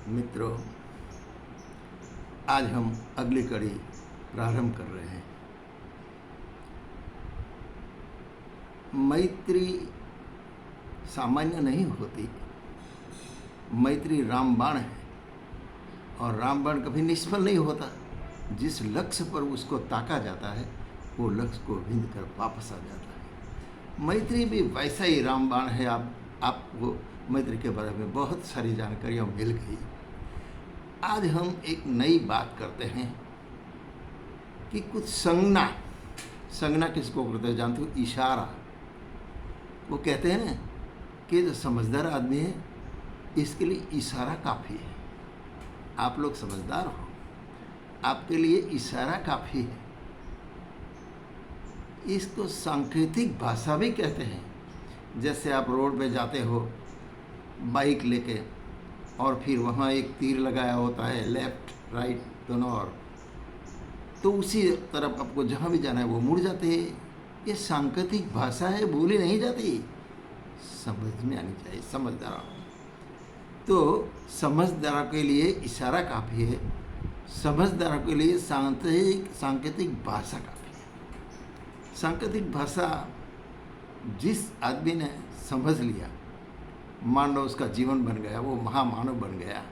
मित्रों, आज हम अगली कड़ी प्रारंभ कर रहे हैं। मैत्री सामान्य नहीं होती। मैत्री रामबाण है और रामबाण कभी निष्फल नहीं होता। जिस लक्ष्य पर उसको ताका जाता है वो लक्ष्य को भिंद कर वापस आ जाता है। मैत्री भी वैसा ही रामबाण है। आपको मैत्री के बारे में बहुत सारी जानकारियाँ मिल गई। आज हम एक नई बात करते हैं कि कुछ संज्ञा किसको करते हैं जानते हो? इशारा। वो कहते हैं ना कि जो समझदार आदमी है इसके लिए इशारा काफ़ी है। आप लोग समझदार हो, आपके लिए इशारा काफ़ी है। इसको सांकेतिक भाषा भी कहते हैं। जैसे आप रोड पे जाते हो बाइक लेके और फिर वहाँ एक तीर लगाया होता है, लेफ्ट राइट दोनों ओर, तो उसी तरफ आपको जहाँ भी जाना है वो मुड़ जाते हैं। ये सांकेतिक भाषा है, बोली नहीं जाती, समझ में आनी चाहिए। समझदार तो समझदारों के लिए इशारा काफ़ी है, समझदारों के लिए सांकेतिक भाषा काफ़ी है। सांकेतिक भाषा जिस आदमी ने समझ लिया, मान लो उसका जीवन बन गया, वो महामानव बन गया।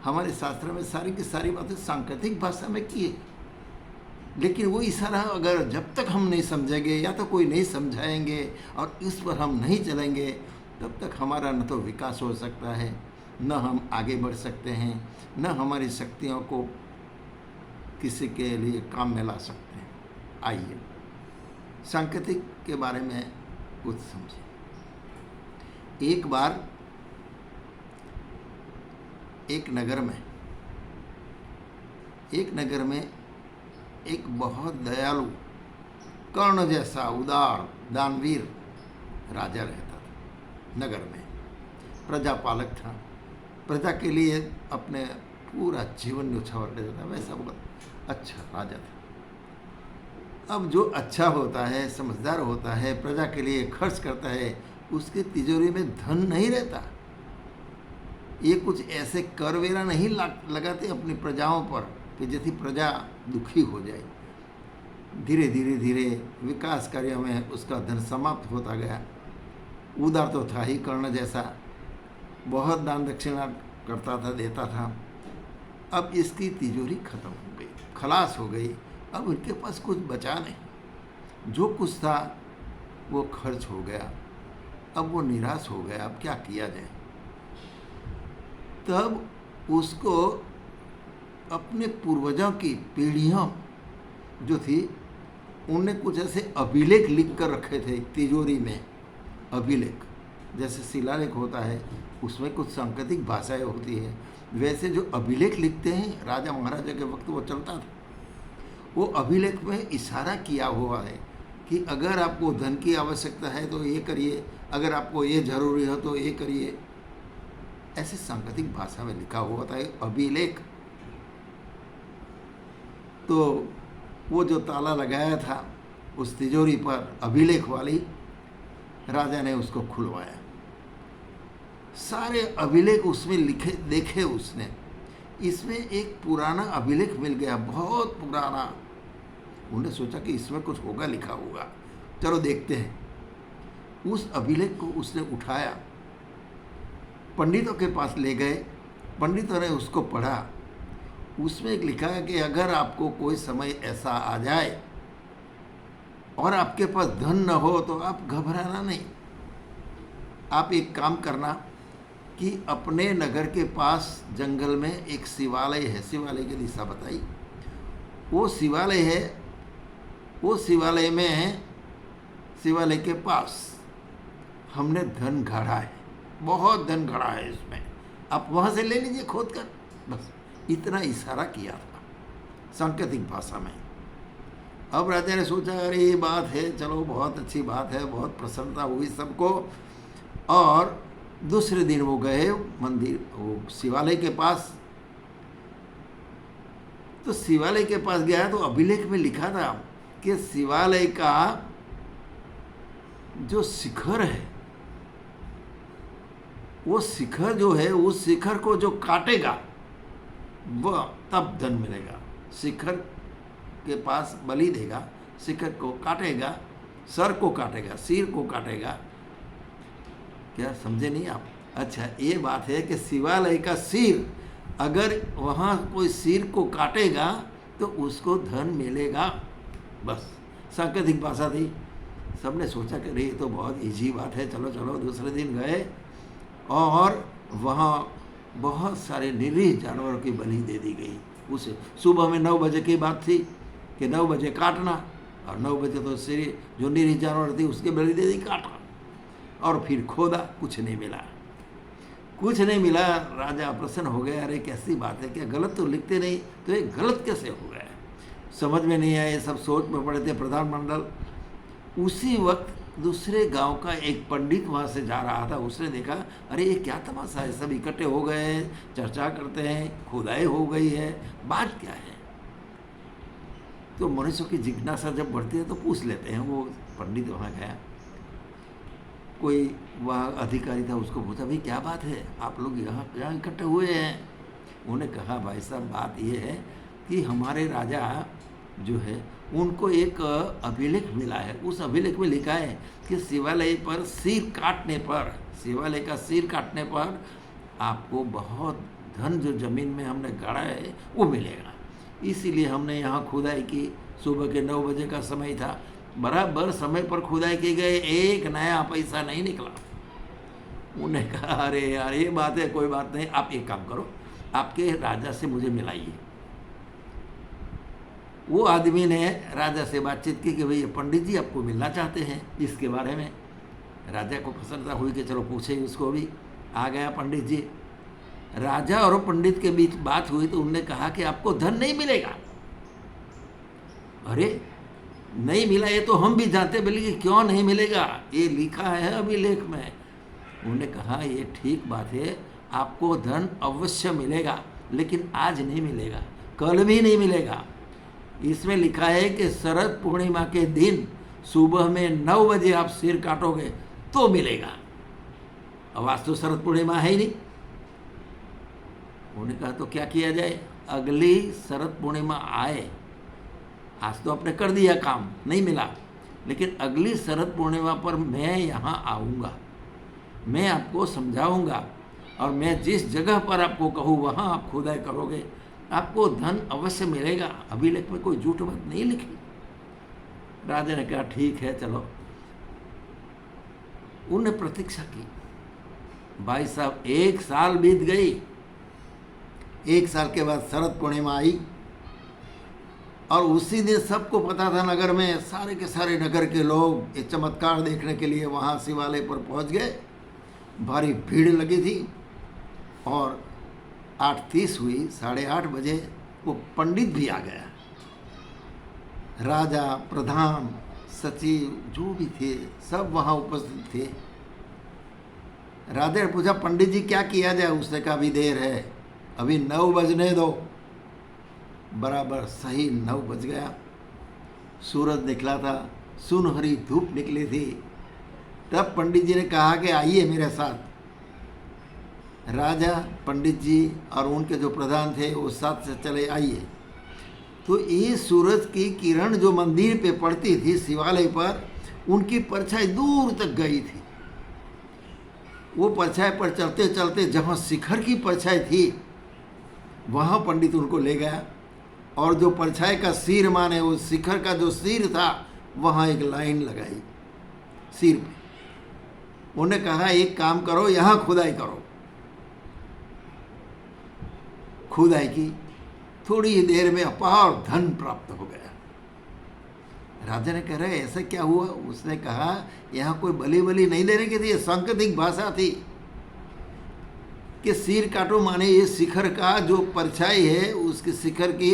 हमारे शास्त्र में सारी की सारी बातें सांकेतिक भाषा में की है। लेकिन वो इशारा अगर जब तक हम नहीं समझेंगे या तो कोई नहीं समझाएंगे और इस पर हम नहीं चलेंगे, तब तक हमारा न तो विकास हो सकता है, न हम आगे बढ़ सकते हैं, न हमारी शक्तियों को किसी के लिए काम में ला सकते हैं। आइए सांकेतिक के बारे में कुछ समझें। एक बार एक नगर में एक बहुत दयालु, कर्ण जैसा उदार दानवीर राजा रहता था। नगर में प्रजापालक था, प्रजा के लिए अपने पूरा जीवन न्यौछावर कर देता, वैसा बहुत अच्छा राजा था। अब जो अच्छा होता है, समझदार होता है, प्रजा के लिए खर्च करता है, उसकी तिजोरी में धन नहीं रहता। ये कुछ ऐसे कर वेरा नहीं लगाते अपनी प्रजाओं पर कि जिससे प्रजा दुखी हो जाए। धीरे धीरे विकास कार्यों में उसका धन समाप्त होता गया। उदार तो था ही कर्ण जैसा, बहुत दान दक्षिणा करता था, देता था। अब इसकी तिजोरी खत्म हो गई, खलास हो गई। अब उनके पास कुछ बचा नहीं, जो कुछ था वो खर्च हो गया। अब वो निराश हो गया, अब क्या किया जाए। तब उसको अपने पूर्वजों की पीढ़ियाँ जो थी उनने कुछ ऐसे अभिलेख लिख कर रखे थे तिजोरी में। अभिलेख जैसे शिलालेख होता है, उसमें कुछ सांकेतिक भाषाएं होती है, वैसे जो अभिलेख लिखते हैं राजा महाराजा के वक्त वो चलता था। वो अभिलेख में इशारा किया हुआ है कि अगर आपको धन की आवश्यकता है तो ये करिए, अगर आपको ये जरूरी हो तो ये करिए। ऐसे सांकेतिक भाषा में लिखा हुआ था अभिलेख। तो वो जो ताला लगाया था उस तिजोरी पर अभिलेख वाली, राजा ने उसको खुलवाया। सारे अभिलेख उसमें लिखे देखे उसने। इसमें एक पुराना अभिलेख मिल गया, बहुत पुराना। उन्होंने सोचा कि इसमें कुछ होगा, लिखा होगा, चलो देखते हैं। उस अभिलेख को उसने उठाया, पंडितों के पास ले गए। पंडितों ने उसको पढ़ा। उसमें एक लिखा है कि अगर आपको कोई समय ऐसा आ जाए और आपके पास धन न हो तो आप घबराना नहीं। आप एक काम करना कि अपने नगर के पास जंगल में एक शिवालय है, शिवालय की दिशा बताई। वो शिवालय है, वो शिवालय में है, शिवालय के पास हमने धन गाड़ा है, बहुत धन गाड़ा है इसमें, आप वहाँ से ले लीजिए खोद कर। बस इतना इशारा किया था सांकेतिक भाषा में। अब राजा ने सोचा अरे ये बात है, चलो बहुत अच्छी बात है, बहुत प्रसन्नता हुई सबको। और दूसरे दिन वो गए मंदिर, वो शिवालय के पास। तो शिवालय के पास गया तो अभिलेख में लिखा था कि शिवालय का जो शिखर है, वो शिखर जो है, उस शिखर को जो काटेगा वह तब धन मिलेगा। शिखर के पास बलि देगा, शिखर को काटेगा, सर को काटेगा, सिर को काटेगा। क्या समझे नहीं आप? अच्छा, ये बात है कि शिवालय का सिर, अगर वहाँ कोई सिर को काटेगा तो उसको धन मिलेगा। बस सांकेतिक भाषा थी। सबने सोचा कि अरे ये तो बहुत इजी बात है, चलो चलो। दूसरे दिन गए और वहाँ बहुत सारे निरीह जानवरों की बलि दे दी गई। उसे सुबह में 9 बजे की बात थी कि 9 बजे काटना, और 9 बजे तो सिर जो निरीह जानवर थी उसके बलि दे दी, काटा। और फिर खोदा, कुछ नहीं मिला, कुछ नहीं मिला। राजा प्रसन्न हो गया, अरे कैसी बात है, क्या गलत तो लिखते नहीं, तो ये गलत कैसे हो गया? समझ में नहीं आया, सब सोच में पड़े थे प्रधानमंडल। उसी वक्त दूसरे गांव का एक पंडित वहाँ से जा रहा था। उसने देखा, अरे ये क्या तमाशा है, सब इकट्ठे हो गए हैं, चर्चा करते हैं, खुदाई हो गई है, बात क्या है? तो मनुष्यों की जिज्ञासा जब बढ़ती है तो पूछ लेते हैं। वो पंडित वहाँ गया, कोई वहाँ अधिकारी था, उसको पूछा, भाई क्या बात है, आप लोग यहाँ इकट्ठे हुए हैं? उन्होंने कहा, भाई साहब बात ये है कि हमारे राजा जो है उनको एक अभिलेख मिला है। उस अभिलेख में लिखा है कि शिवालय पर सिर काटने पर, शिवालय का सिर काटने पर आपको बहुत धन जो जमीन में हमने गाड़ा है वो मिलेगा। इसीलिए हमने यहाँ खुदाई की। सुबह के 9 बजे का समय था, बराबर समय पर खुदाई की गई, एक नया पैसा नहीं निकला। उन्होंने कहा, अरे यार ये बात है, कोई बात नहीं, आप एक काम करो, आपके राजा से मुझे मिलाइए। वो आदमी ने राजा से बातचीत की कि भाई पंडित जी आपको मिलना चाहते हैं इसके बारे में। राजा को प्रसन्नता हुई कि चलो पूछे उसको भी। आ गया पंडित जी। राजा और पंडित के बीच बात हुई तो उनने कहा कि आपको धन नहीं मिलेगा। अरे नहीं मिला, ये तो हम भी जानते, बोले कि क्यों नहीं मिलेगा, ये लिखा है अभिलेख में। उन्होंने कहा, ये ठीक बात है, आपको धन अवश्य मिलेगा, लेकिन आज नहीं मिलेगा, कल भी नहीं मिलेगा। इसमें लिखा है कि शरद पूर्णिमा के दिन सुबह में 9 बजे आप सिर काटोगे तो मिलेगा। अब आज तो शरद पूर्णिमा है ही नहीं। उन्होंने कहा, तो क्या किया जाए? अगली शरद पूर्णिमा आए, आज तो आपने कर दिया काम, नहीं मिला, लेकिन अगली शरद पूर्णिमा पर मैं यहाँ आऊँगा, मैं आपको समझाऊँगा, और मैं जिस जगह पर आपको कहूँ वहाँ आप खुदाई करोगे, आपको धन अवश्य मिलेगा। अभिलेख में कोई झूठ बात नहीं लिखी। राजा ने कहा, ठीक है चलो। उन्होंने प्रतीक्षा की। भाई साहब 1 साल बीत गई। 1 साल के बाद शरद पूर्णिमा आई, और उसी दिन सबको पता था, नगर में सारे के सारे नगर के लोग ये चमत्कार देखने के लिए वहाँ शिवालय पर पहुँच गए। भारी भीड़ लगी थी, और 8:30 हुई, 8:30 बजे वो पंडित भी आ गया। राजा, प्रधान, सचिव जो भी थे सब वहाँ उपस्थित थे। राजा ने पूछा, पंडित जी क्या किया जाए? उसने कहा, अभी देर है, अभी 9 बजने दो। बराबर सही 9 बज गया। सूरज निकला था, सुनहरी धूप निकली थी। तब पंडित जी ने कहा कि आइए मेरे साथ। राजा, पंडित जी और उनके जो प्रधान थे वो साथ से चले, आइए। तो ये सूरज की किरण जो मंदिर पे पड़ती थी शिवालय पर, उनकी परछाई दूर तक गई थी। वो परछाई पर चलते चलते जहाँ शिखर की परछाई थी वहाँ पंडित उनको ले गया, और जो परछाई का सिर माने वो शिखर का जो सिर था वहाँ एक लाइन लगाई सिर पे। उन्होंने कहा, एक काम करो, यहाँ खुदाई करो। खुदाई की, थोड़ी ही देर में अपार धन प्राप्त हो गया। राजा ने कह रहे, ऐसा क्या हुआ? उसने कहा, यहाँ कोई बलि नहीं देने की थी, सांकेतिक भाषा थी कि सिर काटो माने ये शिखर का जो परछाई है उसके शिखर की,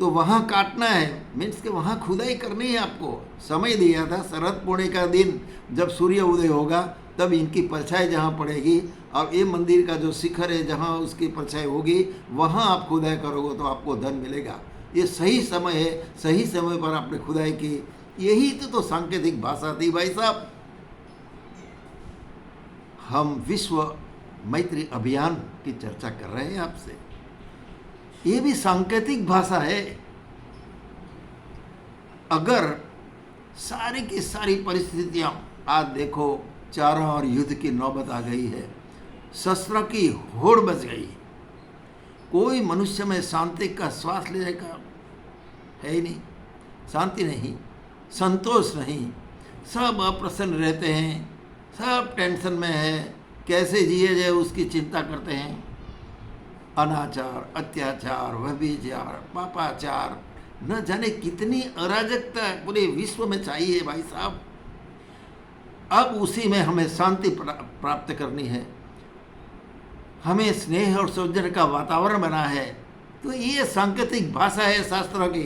तो वहाँ काटना है, मीन्स के वहाँ खुदाई करनी है। आपको समय दिया था, शरद पूर्णिमा का दिन जब सूर्य उदय होगा तब इनकी परछाई जहाँ पड़ेगी, और ये मंदिर का जो शिखर है जहाँ उसकी परछाई होगी वहाँ आप खुदाई करोगे तो आपको धन मिलेगा। ये सही समय है, सही समय पर आपने खुदाई की। यही तो सांकेतिक भाषा थी भाई साहब। हम विश्व मैत्री अभियान की चर्चा कर रहे हैं आपसे। ये भी सांकेतिक भाषा है। अगर सारी की सारी परिस्थितियां, आज देखो चारों ओर युद्ध की नौबत आ गई है, शस्त्रों की होड़ बच गई, कोई मनुष्य में शांति का श्वास लेने का है ही नहीं, शांति नहीं, संतोष नहीं, सब अप्रसन्न रहते हैं, सब टेंशन में है, कैसे जिए जाए उसकी चिंता करते हैं। अनाचार, अत्याचार, व्यभिचार, पापाचार, न जाने कितनी अराजकता पूरे विश्व में चाहिए भाई साहब। अब उसी में हमें शांति प्राप्त करनी है, हमें स्नेह और सौजन्य का वातावरण बना है। तो ये सांकेतिक भाषा है शास्त्रों की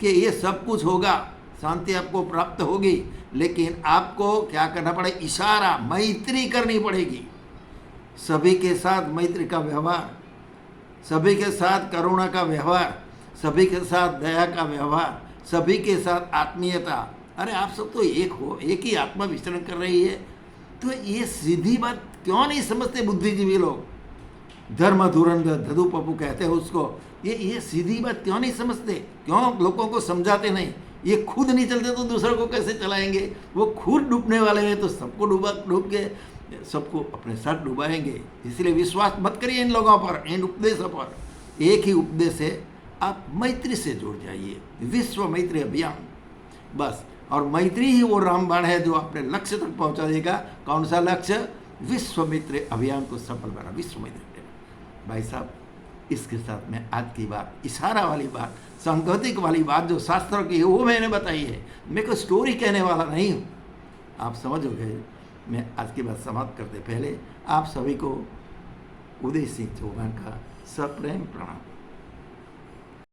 कि ये सब कुछ होगा, शांति आपको प्राप्त होगी, लेकिन आपको क्या करना पड़ेगा? इशारा, मैत्री करनी पड़ेगी। सभी के साथ मैत्री का व्यवहार, सभी के साथ करुणा का व्यवहार, सभी के साथ दया का व्यवहार, सभी के साथ आत्मीयता। अरे आप सब तो एक हो, एक ही आत्मा विचरण कर रही है। तो ये सीधी बात क्यों नहीं समझते बुद्धिजीवी लोग? धर्म धुरंधर धधु पप्पू कहते हैं उसको। ये सीधी बात क्यों नहीं समझते? क्यों लोगों को समझाते नहीं? ये खुद नहीं चलते तो दूसरों को कैसे चलाएंगे? वो खुद डूबने वाले हैं तो सबको डूब के सबको अपने साथ डुबाएंगे। इसलिए विश्वास मत करिए इन लोगों पर, इन उपदेशों पर। एक ही उपदेश है, आप मैत्री से जुड़ जाइए, विश्व मैत्री अभियान, बस। और मैत्री ही वो रामबाण है जो अपने लक्ष्य तक पहुंचा देगा। कौन सा लक्ष्य? विश्व मैत्री अभियान को सफल बना, विश्व मैत्री। भाई साहब, इसके साथ में आज की बात, इशारा वाली बात, सांकेतिक वाली बात जो शास्त्रों की है वो मैंने बताई है। मैं कोई स्टोरी कहने वाला नहीं हूँ, आप समझोगे। मैं आज की बात समाप्त करते पहले आप सभी को उदय सिंह चौहान का सप्रेम प्रणाम।